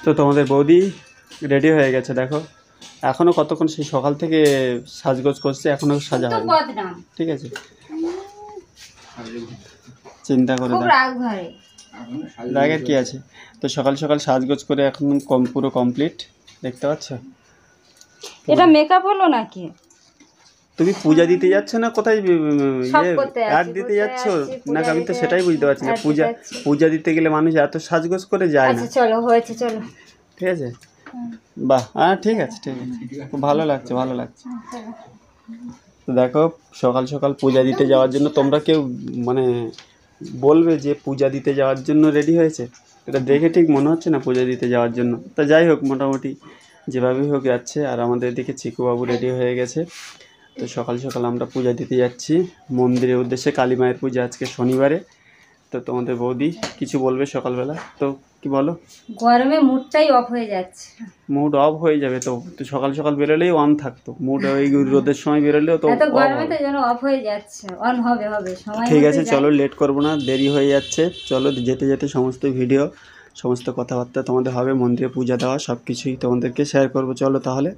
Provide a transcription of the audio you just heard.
তো তোমাদের বৌদি রেডি হয়ে গেছে দেখো, এখনও কতক্ষণ সেই সকাল থেকে সাজগোজ করছে, এখনও সাজা হয়নি, ঠিক আছে? চিন্তা করে রাগের কি আছে? তো সকাল সকাল সাজগোজ করে এখন পুরো কমপ্লিট, দেখতে পাচ্ছ? এটা মেকআপ হলো নাকি? তুমি পূজা দিতে যাচ্ছ না কোথায়, অ্যাড দিতে যাচ্ছ না? আমি তো সেটাই বুঝতে পারছি না। পূজা দিতে গেলে মানুষ এত সাজগোজ করে যায় না। চলো হয়েছে, চলো, ঠিক আছে। বাহ, হ্যাঁ ঠিক আছে, ঠিক আছে, খুব ভালো লাগছে, ভালো লাগছে। তো দেখো সকাল সকাল পূজা দিতে যাওয়ার জন্য তোমরা কেউ মানে বলবে যে পূজা দিতে যাওয়ার জন্য রেডি হয়েছে? এটা দেখে ঠিক মনে হচ্ছে না পূজা দিতে যাওয়ার জন্য। তা যাই হোক, মোটামুটি যেভাবেই হোক যাচ্ছে। আর আমাদের এদিকে চিকুবাবু রেডি হয়ে গেছে। তো সকাল সকাল আমরা পূজা দিতে যাচ্ছি মন্দিরের উদ্দেশ্যে, কালী মায়ের পূজা আজকে শনিবারে। তো তোমাদের বৌদি কিছু বলবে সকালবেলা, তো কি বলো? গরমে মুডটাই অফ হয়ে যাচ্ছে। মুড অফ হয়ে যাবে তো সকাল সকাল বেরোলেই অন থাকতো মুড, ওই রোদের সময় বেরোলেও তো গরমে তো যেন অফ হয়ে যাচ্ছে, অন হবে সময়। ঠিক আছে চলো, লেট করবো না, দেরি হয়ে যাচ্ছে। চলো যেতে যেতে সমস্ত ভিডিও, সমস্ত কথাবার্তা তোমাদের হবে, মন্দিরে পূজা দেওয়া সব কিছুই তোমাদেরকে শেয়ার করবো। চলো তাহলে।